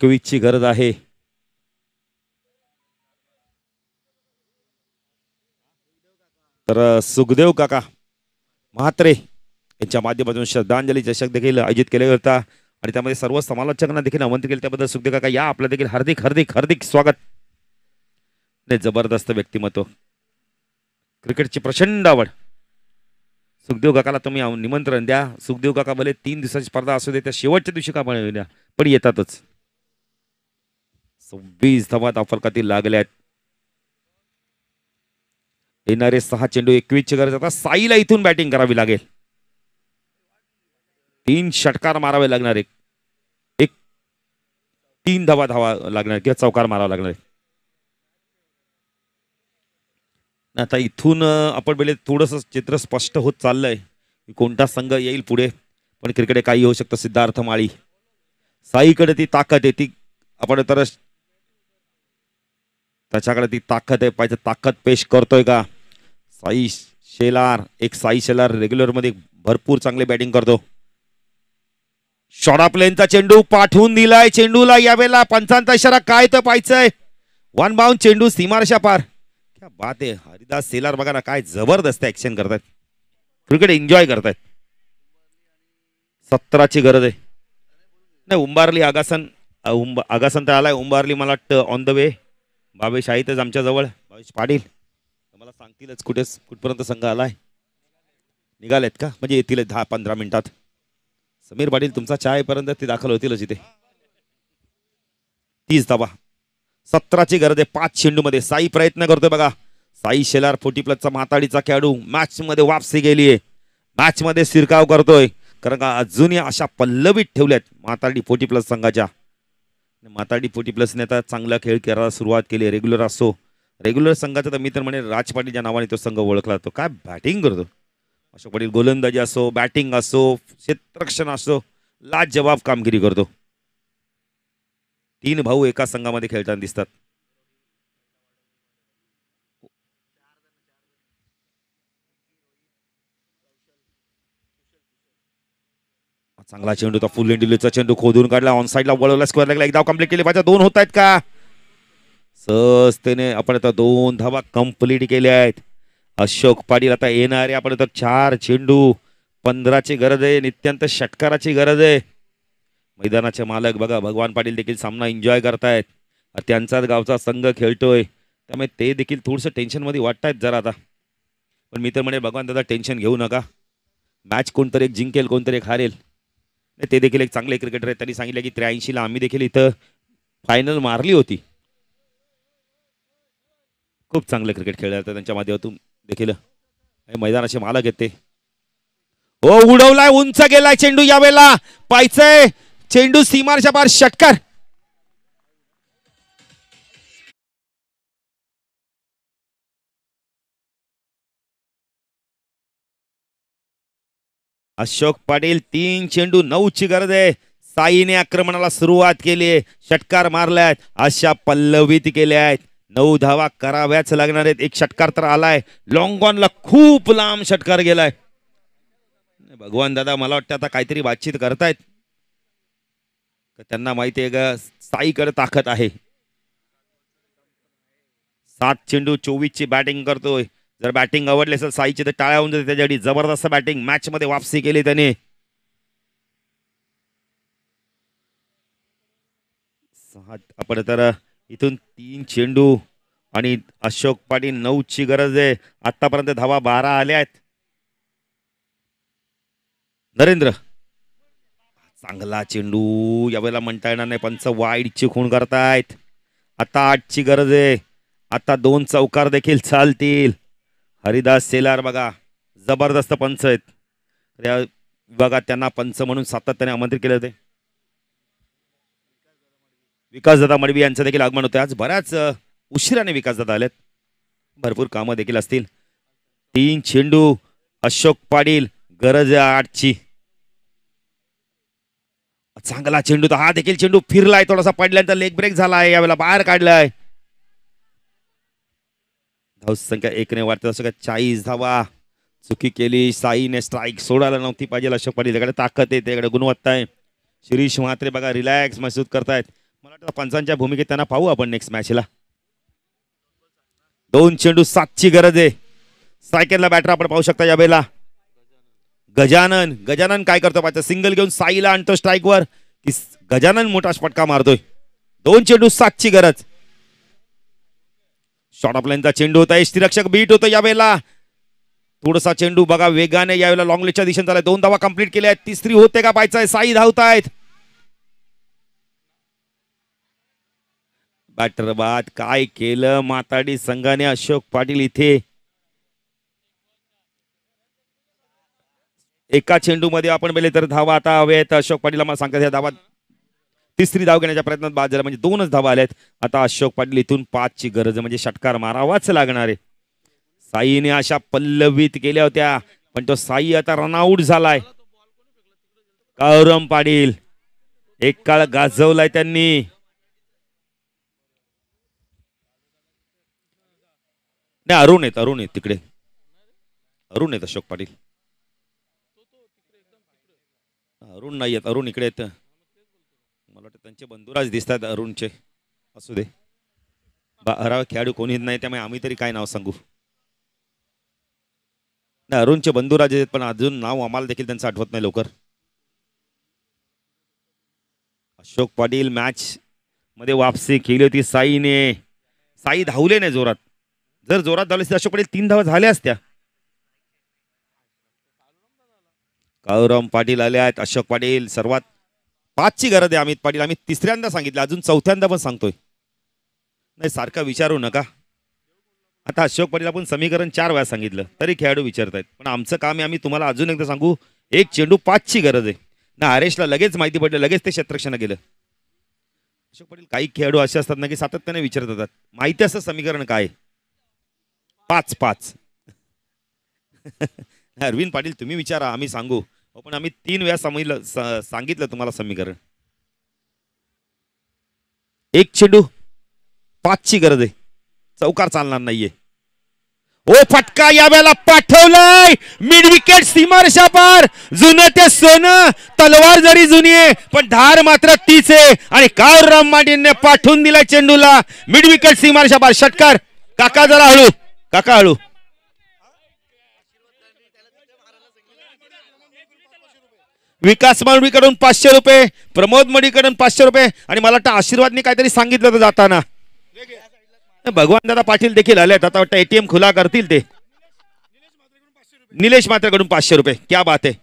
21 ची गरज आहे. तर सुखदेव काका म्हात्रे यांच्या माध्यमातून श्रद्धांजली चषक देखील आयोजित केले होता आणि त्यामध्ये सर्व समालोचकांना देखील आमंत्रित केले. त्याबद्दल सुखदेव काका या आपलं देखील हार्दिक हार्दिक हार्दिक स्वागत. जबरदस्त व्यक्तिमत्व, क्रिकेटची प्रचंड आवड. सुखदेव काकाला तुम्ही निमंत्रण द्या. सुखदेव काका भले 3 दिवसाची स्पर्धा असू दे, त्या शेवटच्या दिवशी का पण येतातच. 26 धावा धावफलकातील लागल्या आहेत. येणारे 6 चेंडू 21 ची गरज. आता साईला इथून बॅटिंग करावी लागेल. 3 षटकार मारावे लागणार. एक 3 धावा लागणार किंवा चौकार मारावा लागणार. आता इथून आपण पहिले थोडंसं चित्र स्पष्ट होत चाललंय की कोणता संघ येईल पुढे. पण क्रिकेट काही होऊ शकतं. सिद्धार्थ माळी, साईकडे ती ताकद आहे, ती आपण तर त्याच्याकडे ती ताकद आहे. पाहिजे ताकद पेश करतोय का साई शेलार. एक साई शेलार रेग्युलर मध्ये भरपूर चांगले बॅटिंग करतो. शॉर्ट प्लेनचा चेंडू पाठवून दिलाय चेंडूला. यावेळेला पंचांचा इशारा काय तर पाहायचंय. 1 बाउंड चेंडू सीमारेषा पार. क्या बात आहे. हरिदास शेलार बघा ना काय जबरदस्त ऍक्शन करतायत. क्रिकेट एन्जॉय करतायत. 17 ची गरज आहे. नाही उंबारली आगासन आगासन तर आलाय. उंबारली मला वाटतं ऑन द वे. भावेश आहेतच आमच्या जवळ. भावेश पाटील मला सांगतीलच कुठपर्यंत संघ आलाय. निघालेत का म्हणजे येतील 10-15 मिनिटात. समीर पाटील तुमचा चायपर्यंत ते दाखल होतीलच इथे. 30 धावा. 17 ची गरज आहे. 5 चेंडू मध्ये साई प्रयत्न करतोय बघा. साई शेलार 40+ माताडीचा खेळाडू मॅच मध्ये वापसी गेलीये. मॅच मध्ये शिरकाव करतोय कारण का अजूनही अशा पल्लवीत ठेवल्यात माताडी 40+ संघाच्या. माताडी 40+ ने आता चांगला खेळ करायला सुरुवात केली. रेग्युलर असो, रेग्युलर संघाचा तर मी तर म्हणे राजपाटील या नावाने तो संघ ओळखला जातो. काय बॅटिंग करतो अशोक पाटील. गोलंदाजी असो, बॅटिंग असो, क्षेत्ररक्षण असो, लाजवाब कामगिरी करतो. 3 भाऊ एका संघामध्ये खेळताना दिसतात. चांगला चेंडू होता. फुल इंडिलीचा चेंडू खोदून काढला. ऑन साईडला वळवला. स्क्वेअर लागला. 1 धाव कंप्लीट केली पाहिजे. 2 होत आहेत का सहजतेने. आपण आता 2 धावा कंप्लीट केल्या आहेत. अशोक पाटील आता येणारे आपण आता 4 चेंडू 15 ची गरज आहे. नित्यांत षटकाराची गरज आहे. मैदानाचे मालक बघा भगवान पाटील देखील सामना एन्जॉय करतायत. त्यांचाच गावचा संघ खेळतोय त्यामुळे ते देखील थोडंसं टेन्शन मध्ये वाटतायत जरा आता. पण मी तर म्हणे भगवान दादा टेन्शन घेऊ नका. मॅच कोणतरी एक जिंकेल, कोणतरी एक हारेल. ते देखील एक चांगले क्रिकेटर आहेत. त्यांनी सांगितलं की 83 ला आम्ही देखील इथं फायनल मारली होती. खूप चांगलं क्रिकेट खेळले जातं त्यांच्या माध्यमातून देखील. मैदानाचे मालक आहेत ते. हो उडवलाय. उंच गेलाय चेंडू. यावेळेला पाहायचंय चेंडू सीमारेषा पार. षटकार. अशोक पाटील 3 चेंडू 9 ची गरज आहे. साईने आक्रमणाला सुरुवात केली आहे. षटकार मारल्यात. अशा पल्लवीत केल्या आहेत. 9 धावा कराव्याच लागणार आहेत. एक षटकार तर आलाय. लॉंग ऑनला खूप लांब षटकार गेलाय. भगवान दादा मला वाटतं आता काहीतरी बातचीत करतायत. त्यांना माहिती आहे का साईकडे ताकद आहे. 7 चेंडू 24 ची बॅटिंग करतोय. जर बॅटिंग आवडली असेल साईची तर टाळ्या होऊन जाते त्याच्यासाठी. जबरदस्त बॅटिंग मॅच मध्ये वापसी केली त्याने. आपण तर इथून 3 चेंडू आणि अशोक पाटील 9 ची गरज आहे. आतापर्यंत धावा 12 आल्या आहेत. नरेंद्र चांगला चेंडू. यावेळेला म्हणता येणार नाही. पंच वाईडची खूण करतायत. आता 8 ची गरज आहे. आता 2 चौकार देखील चालतील. हरिदास शेलार बघा जबरदस्त पंच आहेत. या विभागात त्यांना पंच म्हणून सातत्याने आमंत्रित केले होते. विकासदादा मडवी यांचं देखील आगमन होते. आज बऱ्याच उशिराने विकासदादा आलेत. भरपूर कामं देखील असतील. 3 चेंडू अशोक पाटील. गरज आहे 8 ची. चांगला चेंडू. तर हा देखील चेंडू फिरलाय. थोडासा पडल्यानंतर लेग ब्रेक झालाय. यावेळेला बाहेर काढलाय. धावसंख्या 1 ने वाढते. असं काय 40 धावा. चुकी केली. साईने स्ट्राईक सोडायला नव्हती पाहिजे. अशोक पाटील त्याकडे ताकद आहे, त्याकडे गुणवत्ता आहे. शिरीष म्हात्रे बघा रिलॅक्स महसूस करतायत. मला वाटतं पंचांच्या भूमिकेत त्यांना पाहू आपण नेक्स्ट मॅचला. 2 चेंडू 7ची गरज आहे. सायकलला बॅटर आपण पाहू शकता यावेळेला. गजानन काय करतो पाहिजे, सिंगल घेऊन साईला आणतो स्ट्राईकवर. गजानन मोठा फटका मारतोय. 2 चेंडू 7ची गरज. शॉर्ट ऑफ लाईनचा चेंडू होता. यष्टीरक्षक बीट होतो यावेळेला. थोडासा चेंडू बघा वेगाने यावेळेला लॉंग लेगच्या दिशेने झालाय. 2 धावा कंप्लीट केल्या आहेत. तिसरी होते का पाहायचंय. साई धावतायत. बॅटर बाद काय केलं माताडी संघाने. अशोक पाटील इथे एका चेंडू मध्ये आपण बेले तर धावा आता हव्यात. अशोक पाटील मला सांगतात या धावा तिसरी धाव घेण्याच्या प्रयत्नात बाद झाला, म्हणजे 2च धावा आल्यात. आता अशोक पाटील इथून 5ची गरज, म्हणजे षटकार मारावाच लागणार आहे. साईने अशा पल्लवित केल्या होत्या पण तो साई आता रनआउट झालाय. काळूराम पाटील एक काळ गाजवलाय त्यांनी. नाही अरुण आहेत तिकडे. अरुण आहेत अशोक पाटील. अरुण नाही आहेत. अरुण इकडे आहेत. मला वाटतं त्यांचे बंधुराज दिसतात अरुणचे. असू दे. खेळाडू कोणीच नाही त्यामुळे आम्ही तरी काय नाव सांगू. नाही अरुणचे बंधुराज आहेत पण अजून नाव आम्हाला देखील त्यांचं आठवत नाही लवकर. अशोक पाटील मॅच मध्ये वापसी केली होती साईने. साई धावले नाही जोरात. जर जोरात धावले असते अशोक पाटील 3 धावा झाल्या असत्या. काळूराम पाटील आले आहेत. अशोक पाटील सर्वात 5ची गरज आहे. अमित पाटील आम्ही तिसऱ्यांदा सांगितलं, अजून चौथ्यांदा पण सांगतोय. नाही सारखा विचारू नका. आता अशोक पाटील आपण समीकरण 4 वेळा सांगितलं तरी खेळाडू विचारतायत, पण आमचं काम आहे आम्ही तुम्हाला अजून एकदा सांगू. 1 चेंडू 5ची गरज आहे ना. हरेशला लगेच माहिती पडलं, लगेच ते क्षेत्ररक्षण गेलं. अशोक पाटील काही खेळाडू असे असतात ना की सातत्याने विचारत होतात माहिती असं समीकरण काय 5-5. अरविंद पाटील तुम्ही विचारा आम्ही सांगू, पण आम्ही 3 वेळा सांगितलं तुम्हाला समीकरण. 1 चेंडू 5ची गरज आहे. चौकार चालणार नाहीये. ओ फटका यावेळेला पाठवलाय मिड विकेट सीमारेषा पार. जुनं ते सोनं. तलवार जरी जुनी आहे पण धार मात्र तीच आहे. आणि काळूराम पाटीलने पाठवून दिलाय चेंडूला मिड विकेट सीमारेषा पार. षटकार. काका जरा हळू. काका हळू. विकास माळवीकडून 500 रुपये, प्रमोद मडीकडून 500 रुपये आणि मला वाटतं आशीर्वादने काहीतरी सांगितलं होतं जाताना. भगवान दादा पाटील देखील आले. आता वाटतं ATM खुला करतील ते. निलेश मात्रेकडून 500 रुपये. क्या बात आहे.